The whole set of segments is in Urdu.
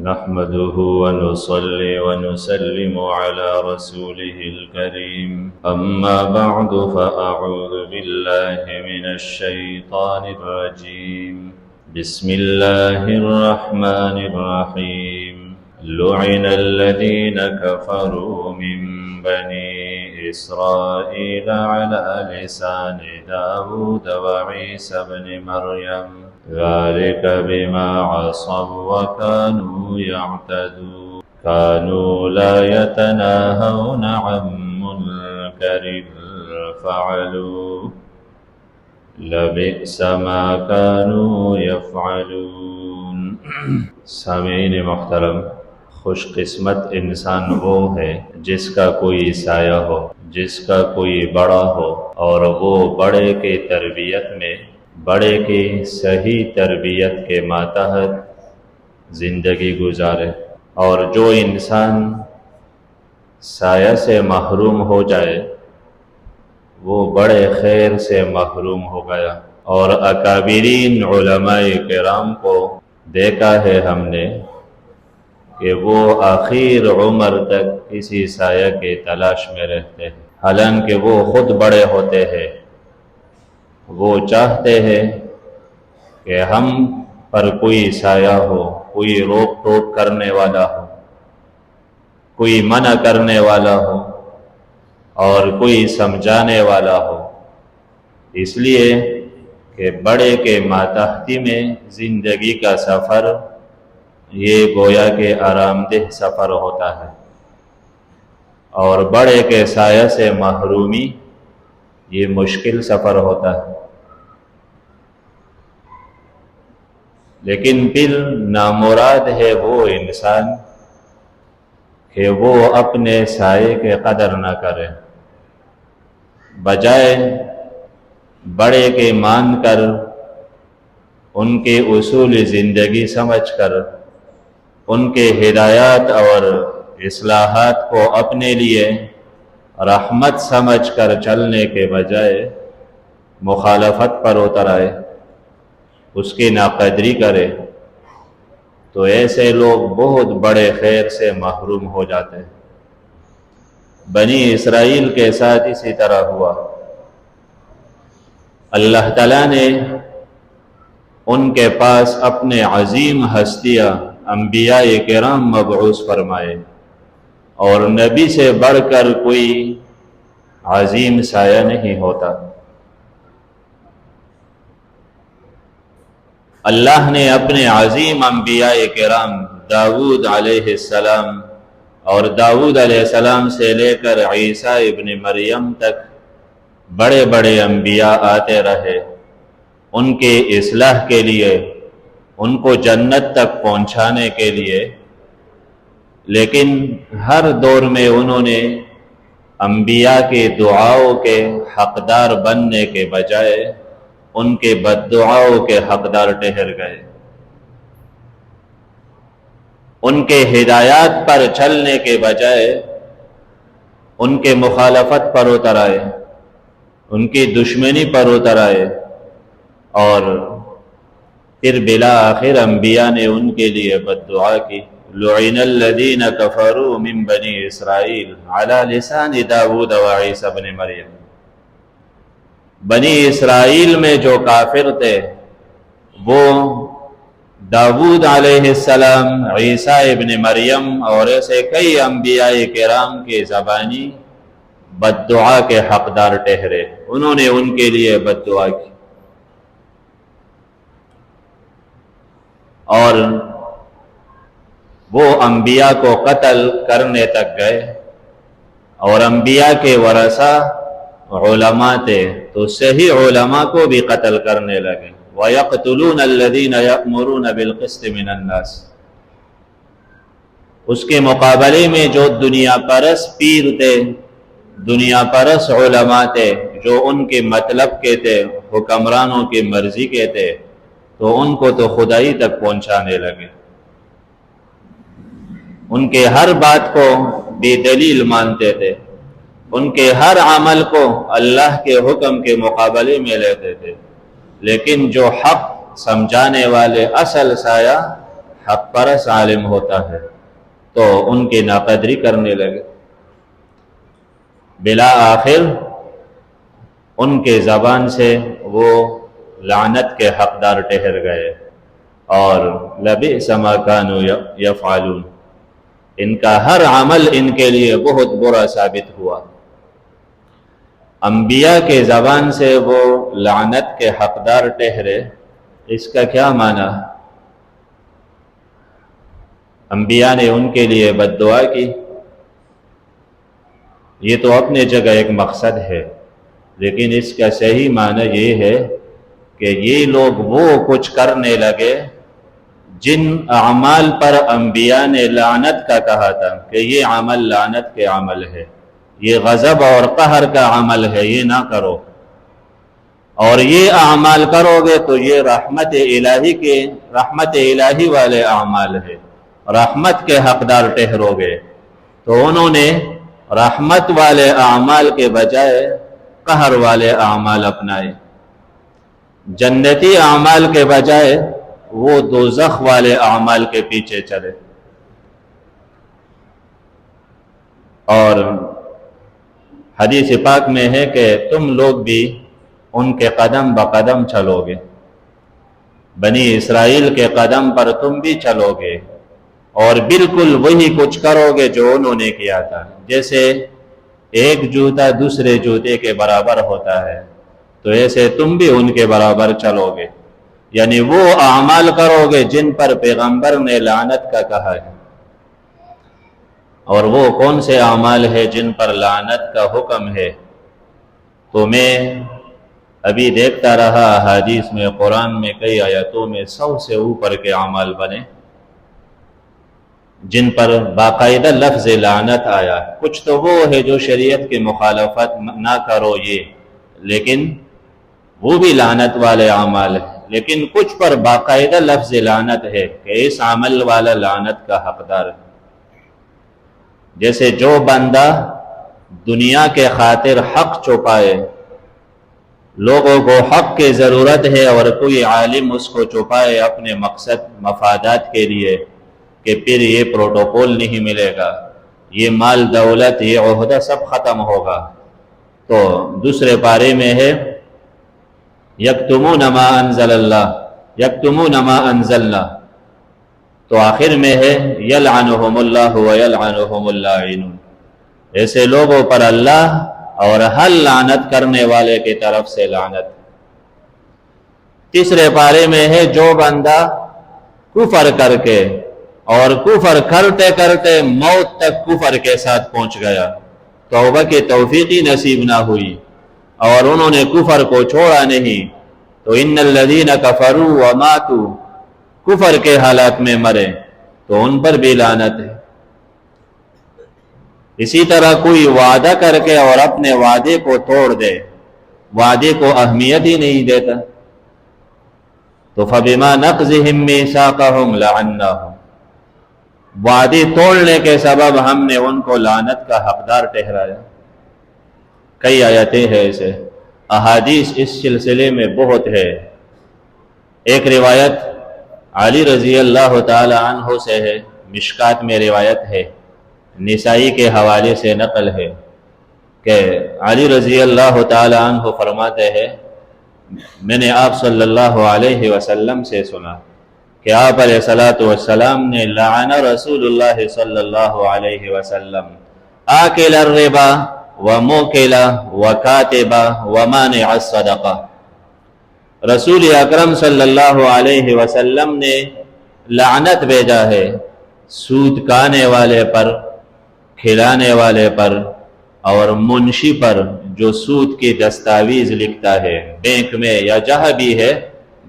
نحمده ونصلي ونسلم على رسوله الكريم أما بعد فأعوذ بالله من الشيطان الرجيم بسم الله الرحمن الرحيم لعن الذين كفروا من بني إسرائيل على لسان داود وعيسى بن مريم ذلك بما عصوا وكانوا يعتدون كانوا لا يتناهون عن منكر فعلوه لبئس ما كانوا يفعلون. سامعین محترم، خوش قسمت انسان وہ ہے جس کا کوئی سایہ ہو، جس کا کوئی بڑا ہو اور وہ بڑے کے تربیت میں، بڑے کی صحیح تربیت کے ماتحت زندگی گزارے، اور جو انسان سایہ سے محروم ہو جائے وہ بڑے خیر سے محروم ہو گیا. اور اکابرین علماء کرام کو دیکھا ہے ہم نے کہ وہ آخر عمر تک کسی سایہ کے تلاش میں رہتے ہیں، حالانکہ وہ خود بڑے ہوتے ہیں. وہ چاہتے ہیں کہ ہم پر کوئی سایہ ہو، کوئی روک ٹوک کرنے والا ہو، کوئی منع کرنے والا ہو اور کوئی سمجھانے والا ہو، اس لیے کہ بڑے کے ماتحتی میں زندگی کا سفر یہ گویا کہ آرام دہ سفر ہوتا ہے، اور بڑے کے سایہ سے محرومی یہ مشکل سفر ہوتا ہے. لیکن پھر نامراد ہے وہ انسان کہ وہ اپنے سائے کے قدر نہ کرے، بجائے بڑے کے مان کر، ان کے اصول زندگی سمجھ کر، ان کے ہدایات اور اصلاحات کو اپنے لیے رحمت سمجھ کر چلنے کے بجائے مخالفت پر اتر آئے، اس کی ناقدری کرے، تو ایسے لوگ بہت بڑے خیر سے محروم ہو جاتے ہیں. بنی اسرائیل کے ساتھ اسی طرح ہوا. اللہ تعالیٰ نے ان کے پاس اپنے عظیم ہستیاں انبیاء کرام مبعوث فرمائے، اور نبی سے بڑھ کر کوئی عظیم سایہ نہیں ہوتا. اللہ نے اپنے عظیم انبیاء کرام داؤد علیہ السلام اور داؤد علیہ السلام سے لے کر عیسیٰ ابن مریم تک بڑے بڑے انبیاء آتے رہے ان کے اصلاح کے لیے، ان کو جنت تک پہنچانے کے لیے. لیکن ہر دور میں انہوں نے انبیاء کے دعاؤں کے حقدار بننے کے بجائے ان کے بد دعاؤں کے حقدار ٹھہر گئے، ان کے ہدایات پر چلنے کے بجائے ان کے مخالفت پر اتر آئے، ان کی دشمنی پر اتر آئے، اور پھر بالآخر انبیاء نے ان کے لیے بد دعا کی. لعن الذین کفروا من بنی اسرائیل علی لسان داود وعیسى بن مریم. بنی اسرائیل میں جو کافر تھے وہ داؤد علیہ السلام، عیسیٰ ابن مریم اور ایسے کئی انبیاء کرام کے زبانی بد دعا کے حقدار ٹھہرے. انہوں نے ان کے لیے بد دعا کی، اور وہ انبیاء کو قتل کرنے تک گئے. اور انبیاء کے ورثہ علماء تھے تو صحیح علماء کو بھی قتل کرنے لگے. وَيَقْتُلُونَ الَّذِينَ يَأْمُرُونَ بِالْقِسْطِ مِنَ النَّاسِ. اس کے مقابلے میں جو دنیا پرست پیر تھے، دنیا پرست علماء تھے، جو ان کے مطلب کے تھے، حکمرانوں کی مرضی کے تھے، تو ان کو تو خدائی تک پہنچانے لگے. ان کے ہر بات کو بے دلیل مانتے تھے، ان کے ہر عمل کو اللہ کے حکم کے مقابلے میں لیتے تھے. لیکن جو حق سمجھانے والے اصل سایہ حق پرست عالم ہوتا ہے تو ان کی ناقدری کرنے لگے. بلا آخر ان کے زبان سے وہ لعنت کے حقدار ٹھہر گئے. اور لبئس ما کانوا یفعلون، ان کا ہر عمل ان کے لیے بہت برا ثابت ہوا. انبیاء کے زبان سے وہ لعنت کے حقدار ٹھہرے، اس کا کیا معنی؟ انبیاء نے ان کے لیے بد دعا کی، یہ تو اپنے جگہ ایک مقصد ہے، لیکن اس کا صحیح معنی یہ ہے کہ یہ لوگ وہ کچھ کرنے لگے جن اعمال پر انبیاء نے لعنت کا کہا تھا کہ یہ عمل لعنت کے عمل ہے، یہ غضب اور قہر کا عمل ہے، یہ نہ کرو، اور یہ اعمال کرو گے تو یہ رحمت الہی والے اعمال ہے، رحمت کے حقدار ٹھہرو گے. تو انہوں نے رحمت والے اعمال کے بجائے قہر والے اعمال اپنائے، جنتی اعمال کے بجائے وہ دوزخ والے اعمال کے پیچھے چلے. اور حدیث پاک میں ہے کہ تم لوگ بھی ان کے قدم بقدم چلو گے، بنی اسرائیل کے قدم پر تم بھی چلو گے اور بالکل وہی کچھ کرو گے جو انہوں نے کیا تھا. جیسے ایک جوتا دوسرے جوتے کے برابر ہوتا ہے تو ایسے تم بھی ان کے برابر چلو گے، یعنی وہ اعمال کرو گے جن پر پیغمبر نے لعنت کا کہا ہے. اور وہ کون سے اعمال ہے جن پر لعنت کا حکم ہے؟ تو میں ابھی دیکھتا رہا حدیث میں، قرآن میں کئی آیتوں میں 100 سے اوپر کے اعمال بنے جن پر باقاعدہ لفظ لعنت آیا. کچھ تو وہ ہے جو شریعت کی مخالفت نہ کرو یہ، لیکن وہ بھی لعنت والے اعمال ہیں، لیکن کچھ پر باقاعدہ لفظ لعنت ہے کہ اس عمل والا لعنت کا حقدار ہے. جیسے جو بندہ دنیا کے خاطر حق چھپائے، لوگوں کو حق کی ضرورت ہے اور کوئی عالم اس کو چھپائے اپنے مقصد مفادات کے لیے کہ پھر یہ پروٹوکول نہیں ملے گا، یہ مال دولت یہ عہدہ سب ختم ہوگا. تو دوسرے پارے میں ہے یکتمون ما انزل اللہ یکتمون ما انزلنا، تو آخر میں ہے یلعنہم اللہ ویلعنہم اللاعنون، ایسے لوگوں پر اللہ اور ہر لعنت کرنے والے کی طرف سے لعنت. تیسرے پارے میں ہے جو بندہ کفر کر کے اور کفر کرتے کرتے موت تک کفر کے ساتھ پہنچ گیا، توبہ کی توفیق ہی نصیب نہ ہوئی اور انہوں نے کفر کو چھوڑا نہیں، تو ان الذین کفروا وماتوا، کفر کے حالات میں مرے تو ان پر بھی لعنت ہے. اسی طرح کوئی وعدہ کر کے اور اپنے وعدے کو توڑ دے، وعدے کو اہمیت ہی نہیں دیتا، تو فبما نقضهم میثاقهم لعناهم، وعدے توڑنے کے سبب ہم نے ان کو لعنت کا حقدار ٹھہرایا. کئی آیتیں ہیں ایسے، احادیث اس سلسلے میں بہت ہے. ایک روایت علی رضی اللہ تعالی عنہ سے ہے، مشکات میں روایت ہے، نسائی کے حوالے سے نقل ہے کہ علی رضی اللہ تعالی عنہ فرماتے ہیں میں نے آپ صلی اللہ علیہ وسلم سے سنا کہ آپ علیہ الصلوۃ والسلام نے لعن رسول اللہ صلی اللہ علیہ وسلم آکل الربا وموکل وکاتب ومانع الصدقہ. رسول اکرم صلی اللہ علیہ وسلم نے لعنت بھیجا ہے سود کھانے والے پر، کھلانے والے پر، اور منشی پر جو سود کی دستاویز لکھتا ہے بینک میں یا جہاں بھی ہے،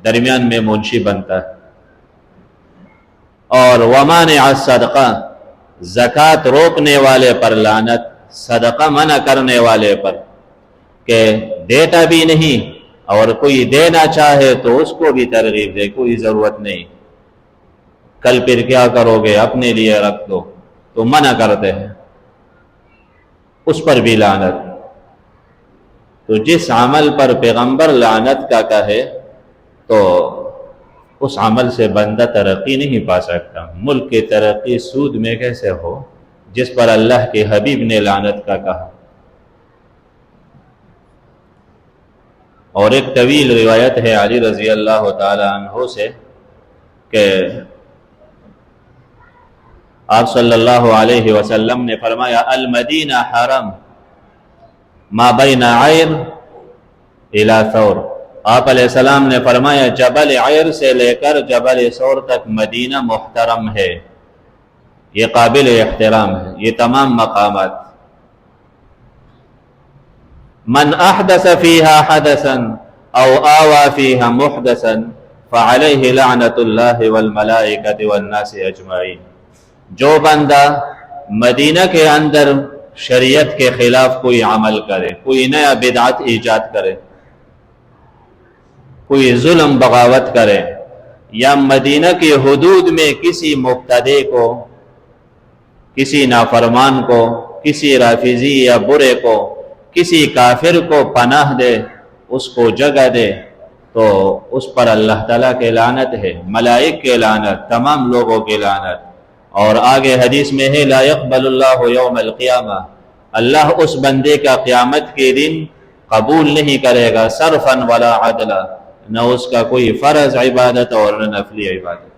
درمیان میں منشی بنتا ہے. اور ومانع الصدقہ، زکوٰۃ روکنے والے پر لعنت، صدقہ منع کرنے والے پر کہ دیتا بھی نہیں اور کوئی دینا چاہے تو اس کو بھی ترغیب دے، کوئی ضرورت نہیں، کل پھر کیا کرو گے اپنے لیے رکھ دو، تو منع کرتے ہیں، اس پر بھی لعنت. تو جس عمل پر پیغمبر لعنت کا کہے تو اس عمل سے بندہ ترقی نہیں پا سکتا۔ ملک کی ترقی سود میں کیسے ہو جس پر اللہ کے حبیب نے لعنت کا کہا۔ اور ایک طویل روایت ہے علی رضی اللہ تعالی عنہ سے کہ آپ صلی اللہ علیہ وسلم نے فرمایا المدینہ حرم ما بین عیر الى ثور۔ آپ علیہ السلام نے فرمایا جبل عیر سے لے کر جبل ثور تک مدینہ محترم ہے، یہ قابل احترام ہے، یہ تمام مقامات۔ من احدث فیہا حدثا او آوى فیہا محدثا فعلیہ لعنت اللہ والملائکۃ والناس اجمعین۔ جو بندہ مدینہ کے اندر شریعت کے خلاف کوئی عمل کرے، کوئی نیا بدعت ایجاد کرے، کوئی ظلم بغاوت کرے، یا مدینہ کی حدود میں کسی مبتدع کو، کسی نافرمان کو، کسی رافضی یا برے کو، کسی کافر کو پناہ دے، اس کو جگہ دے، تو اس پر اللہ تعالیٰ کے لعنت ہے، ملائک کے لعنت، تمام لوگوں کے لعنت۔ اور آگے حدیث میں ہے لا يقبل اللہ یوم القیامہ، اللہ اس بندے کا قیامت کے دن قبول نہیں کرے گا صرفا ولا عدلا، نہ اس کا کوئی فرض عبادت اور نہ نفلی عبادت،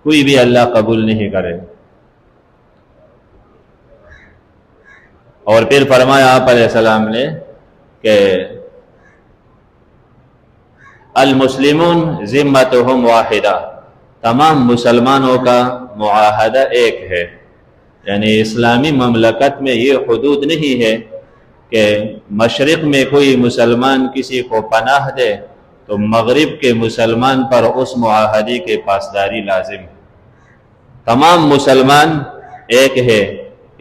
کوئی بھی اللہ قبول نہیں کرے۔ اور پھر فرمایا آپ علیہ السلام نے کہ المسلمون ذمتهم واحدہ، تمام مسلمانوں کا معاہدہ ایک ہے، یعنی اسلامی مملکت میں یہ حدود نہیں ہے کہ مشرق میں کوئی مسلمان کسی کو پناہ دے تو مغرب کے مسلمان پر اس معاہدے کے پاسداری لازم ہے۔ تمام مسلمان ایک ہے،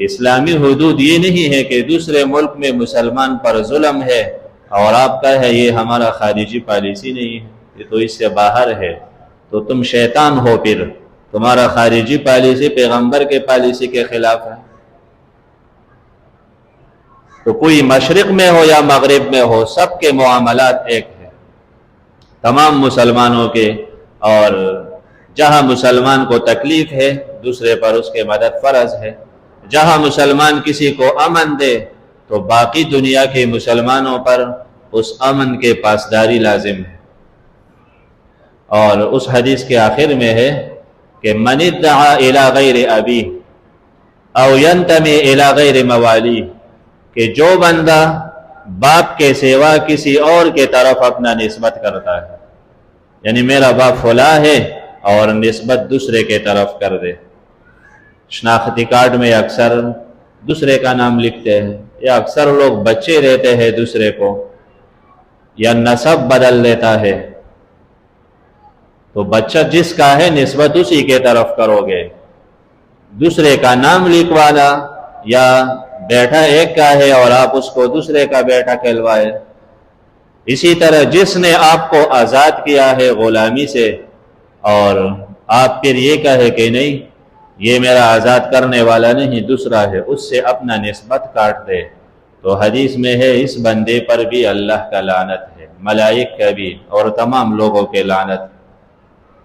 اسلامی حدود یہ نہیں ہے کہ دوسرے ملک میں مسلمان پر ظلم ہے اور آپ کا ہے یہ ہمارا خارجی پالیسی نہیں ہے، یہ تو اس سے باہر ہے، تو تم شیطان ہو، پھر تمہارا خارجی پالیسی پیغمبر کے پالیسی کے خلاف ہے۔ تو کوئی مشرق میں ہو یا مغرب میں ہو، سب کے معاملات ایک ہیں، تمام مسلمانوں کے، اور جہاں مسلمان کو تکلیف ہے دوسرے پر اس کے مدد فرض ہے، جہاں مسلمان کسی کو امن دے تو باقی دنیا کے مسلمانوں پر اس امن کے پاسداری لازم ہے۔ اور اس حدیث کے آخر میں ہے کہ من ادعا الی غیر ابیہ او ینتمی الی غیر موالیہ، کہ جو بندہ باپ کے سوا کسی اور کے طرف اپنا نسبت کرتا ہے، یعنی میرا باپ فلاں ہے اور نسبت دوسرے کے طرف کر دے، شناختی کارڈ میں اکثر دوسرے کا نام لکھتے ہیں، یا اکثر لوگ بچے رہتے ہیں دوسرے کو، یا نسب بدل لیتا ہے، تو بچہ جس کا ہے نسبت اسی کے طرف کرو گے، دوسرے کا نام لکھوانا، یا بیٹا ایک کا ہے اور آپ اس کو دوسرے کا بیٹا کہلوائے۔ اسی طرح جس نے آپ کو آزاد کیا ہے غلامی سے اور آپ پھر یہ کہے کہ نہیں یہ میرا آزاد کرنے والا نہیں دوسرا ہے، اس سے اپنا نسبت کاٹ دے، تو حدیث میں ہے اس بندے پر بھی اللہ کا لعنت ہے، ملائک کا بھی اور تمام لوگوں کے لعنت،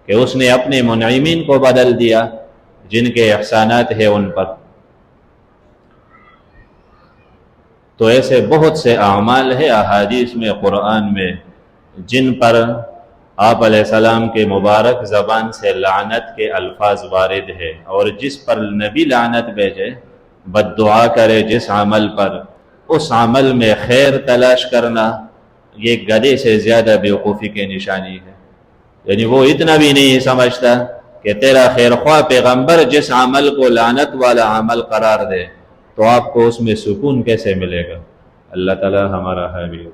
کہ اس نے اپنے منعمین کو بدل دیا جن کے احسانات ہیں ان پر۔ تو ایسے بہت سے اعمال ہیں احادیث میں، قرآن میں، جن پر آپ علیہ السلام کے مبارک زبان سے لعنت کے الفاظ وارد ہے، اور جس پر نبی لعنت بھیجے، بد دعا کرے جس عمل پر، اس عمل میں خیر تلاش کرنا یہ گدھے سے زیادہ بیوقوفی کی نشانی ہے۔ یعنی وہ اتنا بھی نہیں سمجھتا کہ تیرا خیر خواہ پیغمبر جس عمل کو لعنت والا عمل قرار دے تو آپ کو اس میں سکون کیسے ملے گا۔ اللہ تعالی ہمارا حبیب